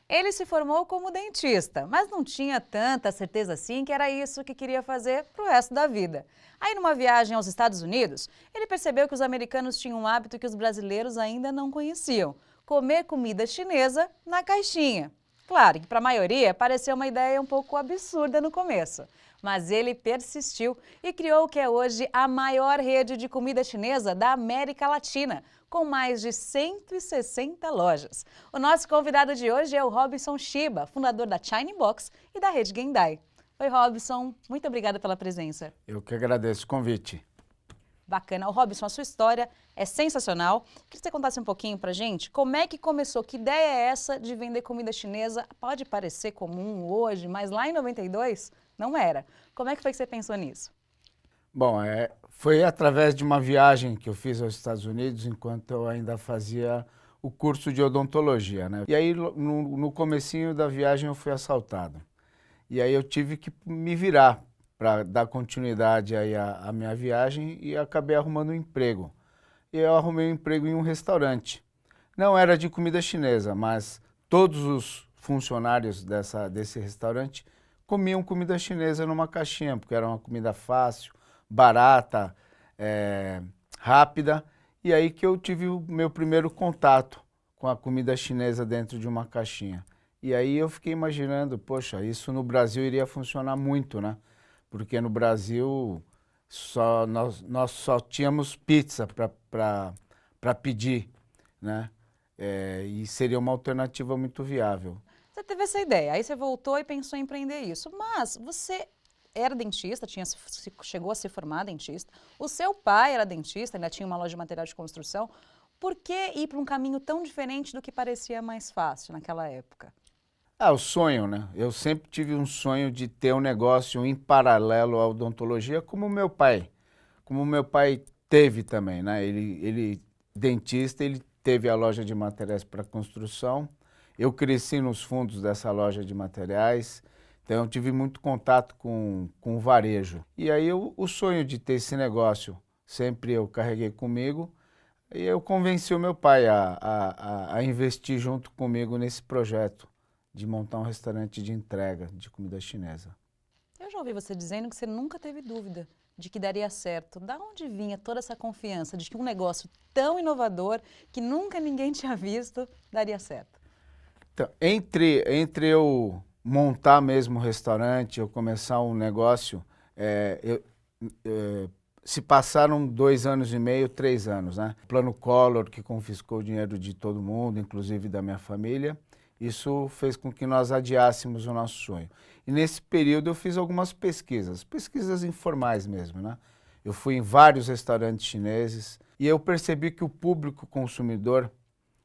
Ele se formou como dentista, mas não tinha tanta certeza assim que era isso que queria fazer pro resto da vida. Aí, numa viagem aos Estados Unidos, ele percebeu que os americanos tinham um hábito que os brasileiros ainda não conheciam: comer comida chinesa na caixinha. Claro que para a maioria pareceu uma ideia um pouco absurda no começo, mas ele persistiu e criou o que é hoje a maior rede de comida chinesa da América Latina, com mais de 160 lojas. O nosso convidado de hoje é o Robson Shiba, fundador da China Box e da rede Gendai. Oi, Robson, muito obrigada pela presença. Eu que agradeço o convite. Bacana. O Robson, a sua história é sensacional. Queria que você contasse um pouquinho pra gente como é que começou, que ideia é essa de vender comida chinesa? Pode parecer comum hoje, mas lá em 92 não era. Como é que foi que você pensou nisso? Bom, foi através de uma viagem que eu fiz aos Estados Unidos enquanto eu ainda fazia o curso de odontologia, né? E aí no comecinho da viagem eu fui assaltado. E aí eu tive que me virar para dar continuidade aí à minha viagem e acabei arrumando um emprego. E eu arrumei um emprego em um restaurante. Não era de comida chinesa, mas todos os funcionários desse restaurante comiam comida chinesa numa caixinha, porque era uma comida fácil, barata, rápida. E aí que eu tive o meu primeiro contato com a comida chinesa dentro de uma caixinha. E aí eu fiquei imaginando, poxa, isso no Brasil iria funcionar muito, né? Porque no Brasil nós só tínhamos pizza para pedir, né? E seria uma alternativa muito viável. Você teve essa ideia, aí você voltou e pensou em empreender isso. Mas você era dentista, chegou a se formar dentista. O seu pai era dentista, ainda tinha uma loja de material de construção. Por que ir para um caminho tão diferente do que parecia mais fácil naquela época? Ah, o sonho, né? Eu sempre tive um sonho de ter um negócio em paralelo à odontologia, como o meu pai. Como o meu pai teve também, né? Ele dentista, ele teve a loja de materiais para construção. Eu cresci nos fundos dessa loja de materiais, então eu tive muito contato com o varejo. E aí o sonho de ter esse negócio sempre eu carreguei comigo e eu convenci o meu pai a investir junto comigo nesse projeto de montar um restaurante de entrega de comida chinesa. Eu já ouvi você dizendo que você nunca teve dúvida de que daria certo. Da onde vinha toda essa confiança de que um negócio tão inovador, que nunca ninguém tinha visto, daria certo? Então, entre eu montar mesmo o restaurante, eu começar um negócio, é, eu, se passaram 2 anos e meio, 3 anos, né? O Plano Collor, que confiscou o dinheiro de todo mundo, inclusive da minha família, isso fez com que nós adiássemos o nosso sonho. E nesse período eu fiz algumas pesquisas, pesquisas informais mesmo, né? Eu fui em vários restaurantes chineses e eu percebi que o público consumidor,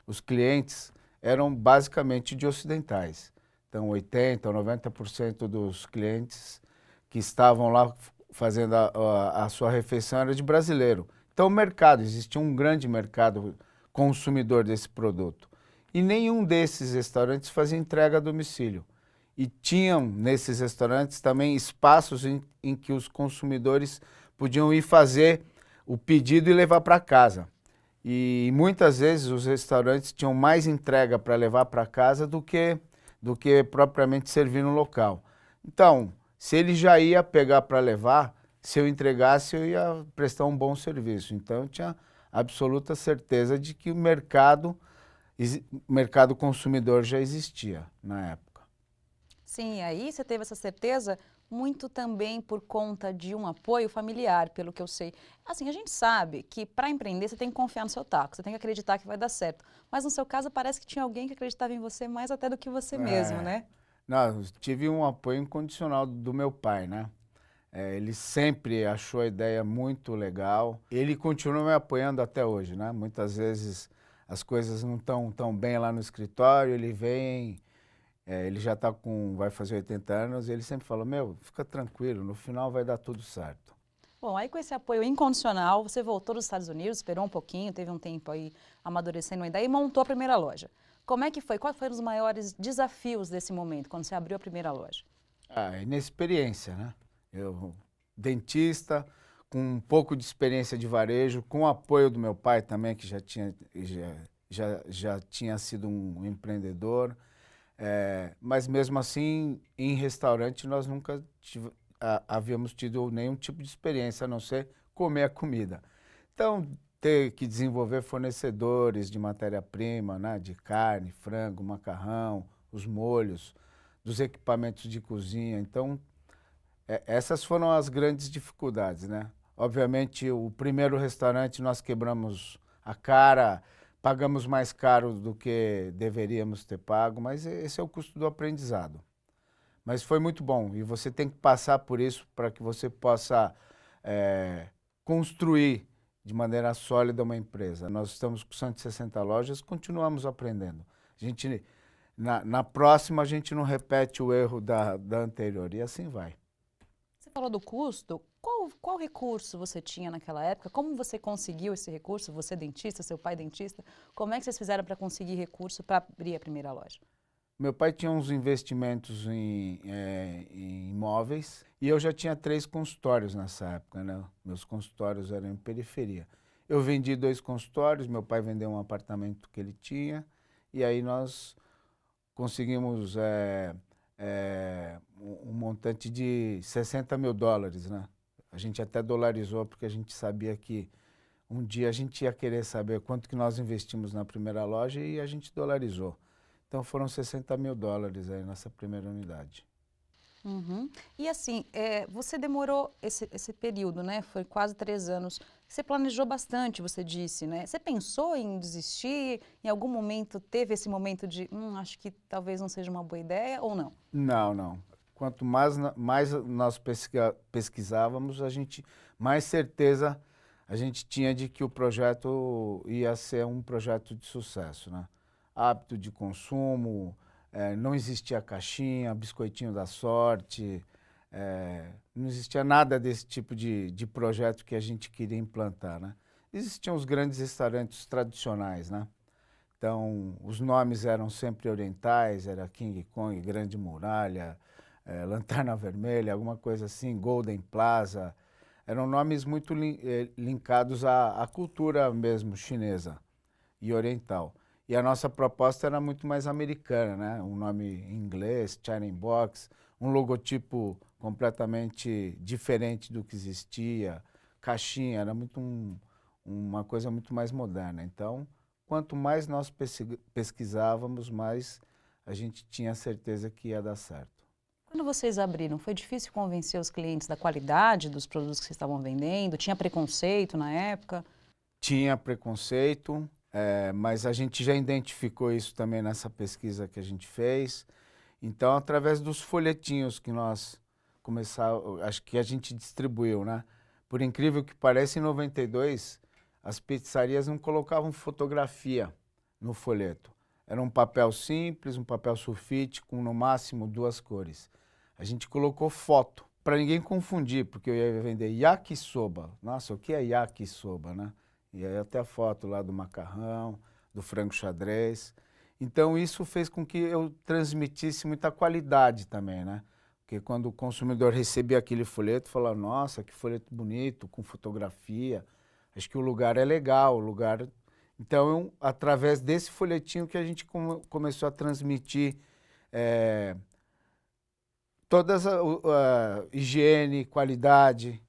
os clientes, eram basicamente de ocidentais. Então, 80% ou 90% dos clientes que estavam lá fazendo a sua refeição era de brasileiro. Então, o mercado, existia um grande mercado consumidor desse produto. E nenhum desses restaurantes fazia entrega a domicílio. E tinham nesses restaurantes também espaços em que os consumidores podiam ir fazer o pedido e levar para casa. E muitas vezes os restaurantes tinham mais entrega para levar para casa do que propriamente servir no local. Então, se ele já ia pegar para levar, se eu entregasse, eu ia prestar um bom serviço. Então, eu tinha absoluta certeza de que o mercado consumidor já existia na época. Sim, aí você teve essa certeza muito também por conta de um apoio familiar, pelo que eu sei. Assim, a gente sabe que para empreender você tem que confiar no seu taco, você tem que acreditar que vai dar certo. Mas no seu caso parece que tinha alguém que acreditava em você mais até do que você mesmo, É, né? não, eu tive um apoio incondicional do meu pai, né? Ele sempre achou a ideia muito legal. Ele continua me apoiando até hoje, né? Muitas vezes as coisas não estão tão bem lá no escritório, ele vem, ele já vai fazer 80 anos, e ele sempre fala, meu, fica tranquilo, no final vai dar tudo certo. Bom, aí com esse apoio incondicional, você voltou dos Estados Unidos, esperou um pouquinho, teve um tempo aí amadurecendo a ideia e montou a primeira loja. Como é que foi? Quais foram os maiores desafios desse momento, quando você abriu a primeira loja? Inexperiência, né? Eu, dentista, com um pouco de experiência de varejo, com o apoio do meu pai também, que já tinha sido um empreendedor. Mas mesmo assim, em restaurante, nós nunca havíamos tido nenhum tipo de experiência, a não ser comer a comida. Então, ter que desenvolver fornecedores de matéria-prima, né, de carne, frango, macarrão, os molhos, dos equipamentos de cozinha. Então, essas foram as grandes dificuldades, né? Obviamente, o primeiro restaurante nós quebramos a cara, pagamos mais caro do que deveríamos ter pago, mas esse é o custo do aprendizado. Mas foi muito bom e você tem que passar por isso para que você possa construir de maneira sólida uma empresa. Nós estamos com 160 lojas, continuamos aprendendo. A gente, na próxima, a gente não repete o erro da anterior e assim vai. Você falou do custo. Qual recurso você tinha naquela época? Como você conseguiu esse recurso? Você dentista, seu pai dentista. Como é que vocês fizeram para conseguir recurso para abrir a primeira loja? Meu pai tinha uns investimentos em imóveis e eu já tinha 3 consultórios nessa época, né? Meus consultórios eram em periferia. Eu vendi 2 consultórios, meu pai vendeu um apartamento que ele tinha e aí nós conseguimos um montante de US$ 60.000, né? A gente até dolarizou porque a gente sabia que um dia a gente ia querer saber quanto que nós investimos na primeira loja e a gente dolarizou. Então foram US$ 60.000 aí nessa primeira unidade. Uhum. E assim, você demorou esse período, né? Foi quase 3 anos. Você planejou bastante, você disse, né? Você pensou em desistir? Em algum momento teve esse momento de, acho que talvez não seja uma boa ideia ou não? Não, não. Quanto mais nós pesquisávamos, mais certeza a gente tinha de que o projeto ia ser um projeto de sucesso, né? Hábito de consumo, não existia caixinha, biscoitinho da sorte, não existia nada desse tipo de projeto que a gente queria implantar, né? Existiam os grandes restaurantes tradicionais, né? Então, os nomes eram sempre orientais, era King Kong, Grande Muralha, Lanterna Vermelha, alguma coisa assim, Golden Plaza. Eram nomes muito linkados à cultura mesmo chinesa e oriental. E a nossa proposta era muito mais americana, né? Um nome em inglês, China Box, um logotipo completamente diferente do que existia, caixinha, era uma coisa muito mais moderna. Então, quanto mais nós pesquisávamos, mais a gente tinha certeza que ia dar certo. Quando vocês abriram, foi difícil convencer os clientes da qualidade dos produtos que vocês estavam vendendo? Tinha preconceito na época? Tinha preconceito, mas a gente já identificou isso também nessa pesquisa que a gente fez. Então, através dos folhetinhos que nós começamos, acho que a gente distribuiu, né? Por incrível que pareça, em 92, as pizzarias não colocavam fotografia no folheto. Era um papel simples, um papel sulfite com no máximo 2 cores. A gente colocou foto para ninguém confundir, porque eu ia vender yakisoba. Nossa, o que é yakisoba, né? E aí até a foto lá do macarrão, do frango xadrez. Então isso fez com que eu transmitisse muita qualidade também, né? Porque quando o consumidor recebia aquele folheto, falava, nossa, que folheto bonito, com fotografia. Acho que o lugar é legal, o lugar... Então, através desse folhetinho que a gente começou a transmitir todas a higiene, qualidade,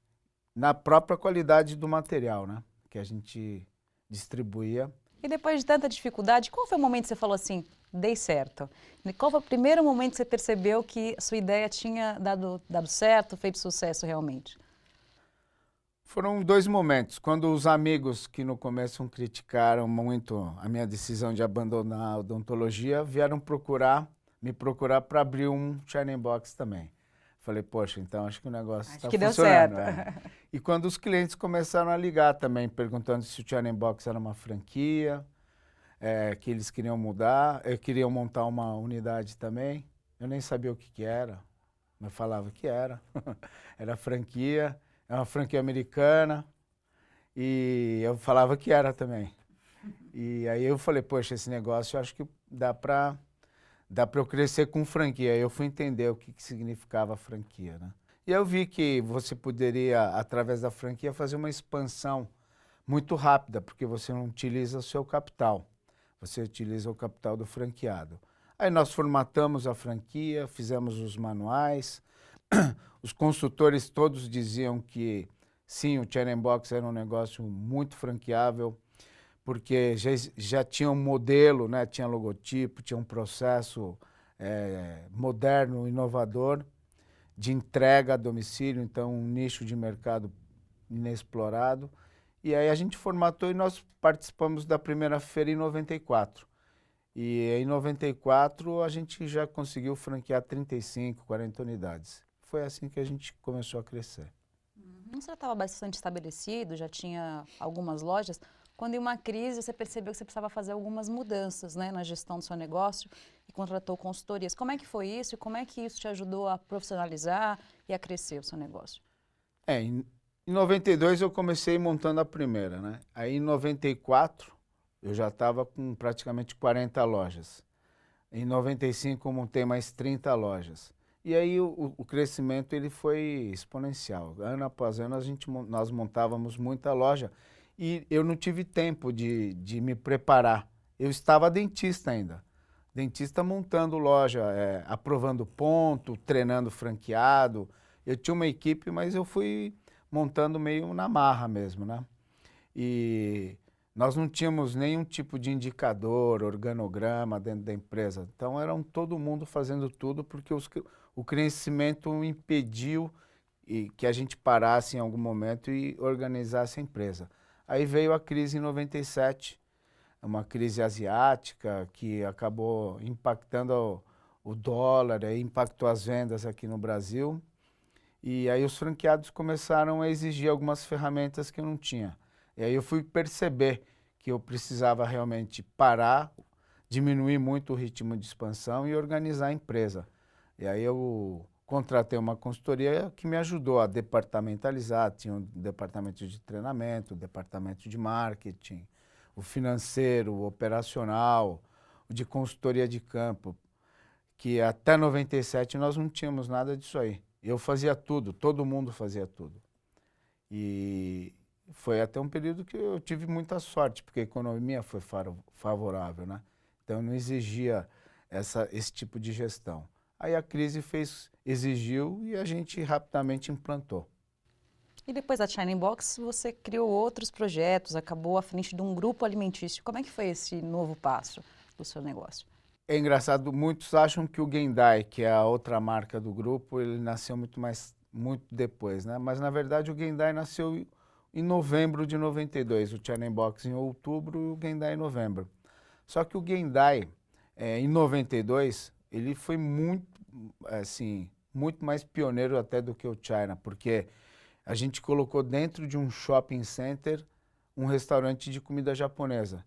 na própria qualidade do material, né? Que a gente distribuía. E depois de tanta dificuldade, qual foi o momento que você falou assim, dei certo? E qual foi o primeiro momento que você percebeu que a sua ideia tinha dado certo, feito sucesso realmente? Foram 2 momentos. Quando os amigos que no começo criticaram muito a minha decisão de abandonar a odontologia, vieram me procurar para abrir um Shining Box também. Falei, poxa, então acho que o negócio Acho está que deu funcionando. certo. E quando os clientes começaram a ligar também, perguntando se o Shining Box era uma franquia, que eles queriam mudar, queriam montar uma unidade também. Eu nem sabia o que era, mas falava que era. Era franquia, é uma franquia americana, e eu falava que era também. E aí eu falei, poxa, esse negócio eu acho que dá para eu crescer com franquia. Aí eu fui entender o que significava franquia, né? E eu vi que você poderia, através da franquia, fazer uma expansão muito rápida, porque você não utiliza o seu capital, você utiliza o capital do franqueado. Aí nós formatamos a franquia, fizemos os manuais, os consultores todos diziam que sim, o Chain Box era um negócio muito franqueável, porque já tinha um modelo, né? Tinha logotipo, tinha um processo moderno, inovador, de entrega a domicílio, então um nicho de mercado inexplorado. E aí a gente formatou e nós participamos da primeira feira em 94. E em 94 a gente já conseguiu franquear 35, 40 unidades. Foi assim que a gente começou a crescer. Você já estava bastante estabelecido, já tinha algumas lojas. Quando em uma crise você percebeu que você precisava fazer algumas mudanças, né, na gestão do seu negócio e contratou consultorias. Como é que foi isso e como é que isso te ajudou a profissionalizar e a crescer o seu negócio? Em 92 eu comecei montando a primeira, né? Aí em 94 eu já estava com praticamente 40 lojas. Em 95 eu montei mais 30 lojas. E aí o crescimento ele foi exponencial. Ano após ano nós montávamos muita loja e eu não tive tempo de me preparar. Eu estava dentista ainda. Dentista montando loja, aprovando ponto, treinando franqueado. Eu tinha uma equipe, mas eu fui montando meio na marra mesmo, né? E nós não tínhamos nenhum tipo de indicador, organograma dentro da empresa. Então, era todo mundo fazendo tudo porque o crescimento impediu que a gente parasse em algum momento e organizasse a empresa. Aí veio a crise em 97, uma crise asiática que acabou impactando o dólar, aí impactou as vendas aqui no Brasil. E aí os franqueados começaram a exigir algumas ferramentas que eu não tinha. E aí eu fui perceber que eu precisava realmente parar, diminuir muito o ritmo de expansão e organizar a empresa. E aí eu contratei uma consultoria que me ajudou a departamentalizar, tinha um departamento de treinamento, um departamento de marketing, o financeiro, o operacional, o de consultoria de campo, que até 97 nós não tínhamos nada disso aí. Eu fazia tudo, todo mundo fazia tudo. E foi até um período que eu tive muita sorte, porque a economia foi favorável, né? Então não exigia esse tipo de gestão. Aí a crise exigiu e a gente rapidamente implantou. E depois da China Box, você criou outros projetos, acabou à frente de um grupo alimentício. Como é que foi esse novo passo do seu negócio? É engraçado, muitos acham que o Gendai, que é a outra marca do grupo, ele nasceu muito depois, né? Mas na verdade o Gendai nasceu em novembro de 92, o China Box em outubro e o Gendai em novembro. Só que o Gendai, em 92, ele foi muito, assim, muito mais pioneiro até do que o China, porque a gente colocou dentro de um shopping center um restaurante de comida japonesa,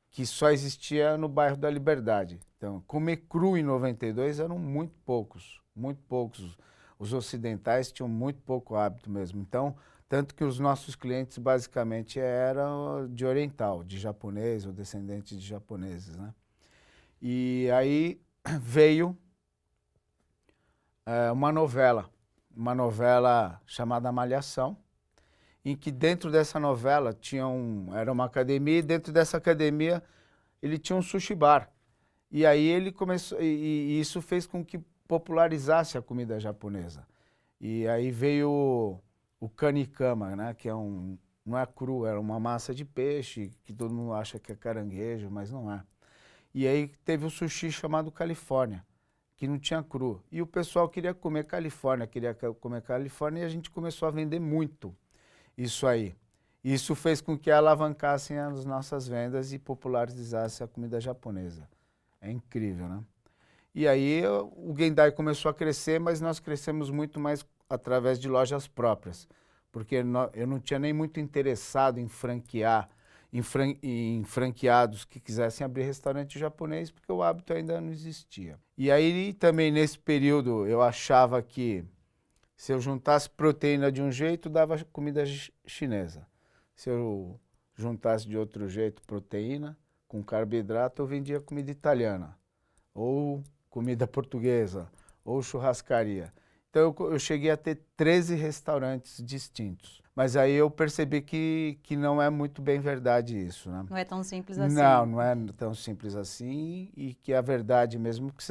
que só existia no bairro da Liberdade. Então, comer cru em 92 eram muito poucos, muito poucos. Os ocidentais tinham muito pouco hábito mesmo. Então, tanto que os nossos clientes basicamente eram de oriental, de japonês ou descendentes de japoneses, né? E aí veio uma novela chamada Malhação, em que dentro dessa novela era uma academia e dentro dessa academia ele tinha um sushi bar. E aí ele começou, e isso fez com que popularizasse a comida japonesa. E aí veio o kanikama, né, que não é cru, era uma massa de peixe, que todo mundo acha que é caranguejo, mas não é. E aí teve o sushi chamado Califórnia, que não tinha cru. E o pessoal queria comer Califórnia e a gente começou a vender muito isso aí. Isso fez com que alavancassem as nossas vendas e popularizasse a comida japonesa. É incrível, né? E aí o Gendai começou a crescer, mas nós crescemos muito mais através de lojas próprias, porque eu não tinha nem muito interessado em franquear, em franqueados que quisessem abrir restaurante japonês, porque o hábito ainda não existia. E aí também nesse período eu achava que se eu juntasse proteína de um jeito, dava comida chinesa. Se eu juntasse de outro jeito proteína com carboidrato, eu vendia comida italiana, ou comida portuguesa, ou churrascaria. Então eu cheguei a ter 13 restaurantes distintos. Mas aí eu percebi que não é muito bem verdade isso, né? Não é tão simples assim. Não, não é tão simples assim e que a verdade mesmo que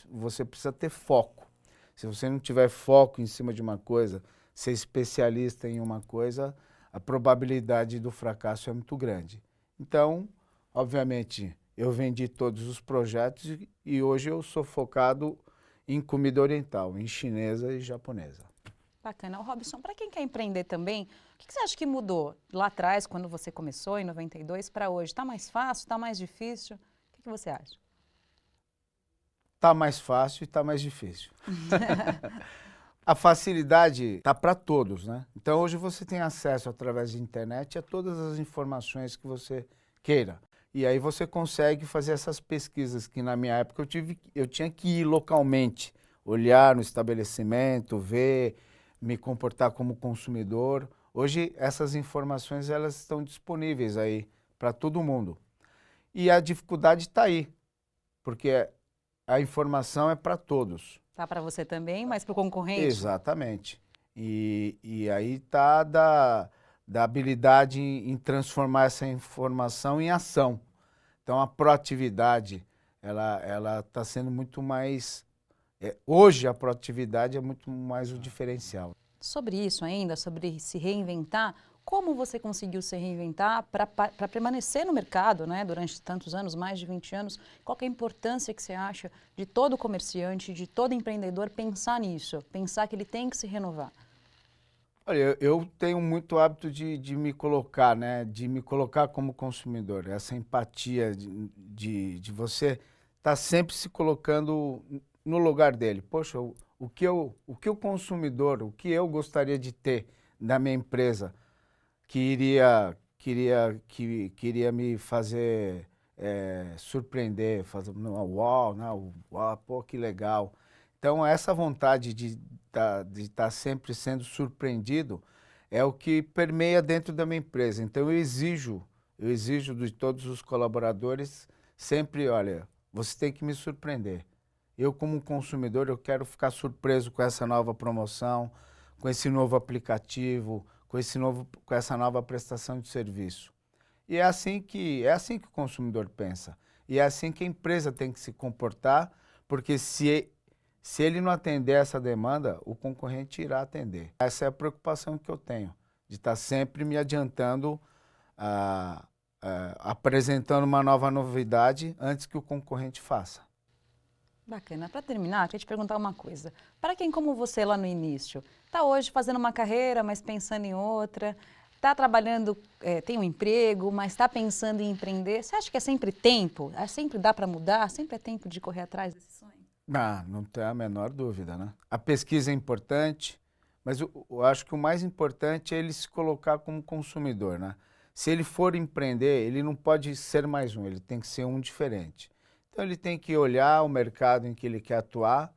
você precisa ter foco. Se você não tiver foco em cima de uma coisa, ser especialista em uma coisa, a probabilidade do fracasso é muito grande. Então, obviamente, eu vendi todos os projetos e hoje eu sou focado em comida oriental, em chinesa e japonesa. Bacana. Robson, para quem quer empreender também, o que você acha que mudou lá atrás, quando você começou, em 92, para hoje? Está mais fácil? Está mais difícil? O que você acha? Tá mais fácil e tá mais difícil. A facilidade tá para todos, né? Então hoje você tem acesso através da internet a todas as informações que você queira. E aí você consegue fazer essas pesquisas que na minha época eu tinha que ir localmente, olhar no estabelecimento, ver, me comportar como consumidor. Hoje essas informações elas estão disponíveis aí para todo mundo. E a dificuldade está aí, porque a informação é para todos. Tá para você também, mas para o concorrente? Exatamente. E aí está da habilidade em transformar essa informação em ação. Então a proatividade, ela está sendo muito mais... hoje a proatividade é muito mais o diferencial. Sobre isso ainda, sobre se reinventar, como você conseguiu se reinventar para permanecer no mercado, né, durante tantos anos, mais de 20 anos? Qual que é a importância que você acha de todo comerciante, de todo empreendedor pensar nisso, pensar que ele tem que se renovar? Olha, eu tenho muito hábito de me colocar, né, de me colocar como consumidor. Essa empatia de você estar sempre se colocando no lugar dele. Poxa, o que o consumidor, o que eu gostaria de ter da minha empresa, que queria me fazer surpreender, fazer uau, não, uau, pô, que legal. Então essa vontade de estar sempre sendo surpreendido é o que permeia dentro da minha empresa. Então eu exijo de todos os colaboradores sempre, olha, você tem que me surpreender. Eu como consumidor, eu quero ficar surpreso com essa nova promoção, com esse novo aplicativo, com essa nova prestação de serviço. E é assim que o consumidor pensa. E é assim que a empresa tem que se comportar, porque se ele não atender essa demanda, o concorrente irá atender. Essa é a preocupação que eu tenho, de estar sempre me adiantando, apresentando uma nova novidade antes que o concorrente faça. Bacana. Para terminar, eu queria te perguntar uma coisa. Para quem como você lá no início, está hoje fazendo uma carreira, mas pensando em outra, está trabalhando, tem um emprego, mas está pensando em empreender, você acha que é sempre tempo? Sempre dá para mudar? Sempre é tempo de correr atrás desse sonho? Não tem a menor dúvida, né? A pesquisa é importante, mas eu acho que o mais importante é ele se colocar como consumidor, né? Se ele for empreender, ele não pode ser mais um, ele tem que ser um diferente. Então ele tem que olhar o mercado em que ele quer atuar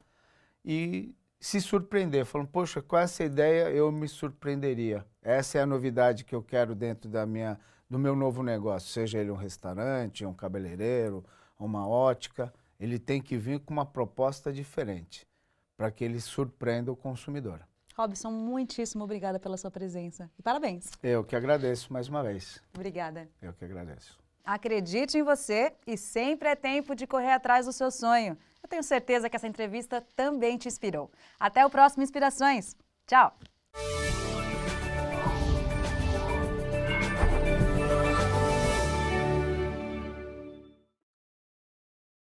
e se surpreender, falando, poxa, com essa ideia eu me surpreenderia. Essa é a novidade que eu quero dentro do meu novo negócio, seja ele um restaurante, um cabeleireiro, uma ótica. Ele tem que vir com uma proposta diferente, para que ele surpreenda o consumidor. Robson, muitíssimo obrigada pela sua presença e parabéns. Eu que agradeço mais uma vez. Obrigada. Eu que agradeço. Acredite em você e sempre é tempo de correr atrás do seu sonho. Eu tenho certeza que essa entrevista também te inspirou. Até o próximo Inspirações. Tchau!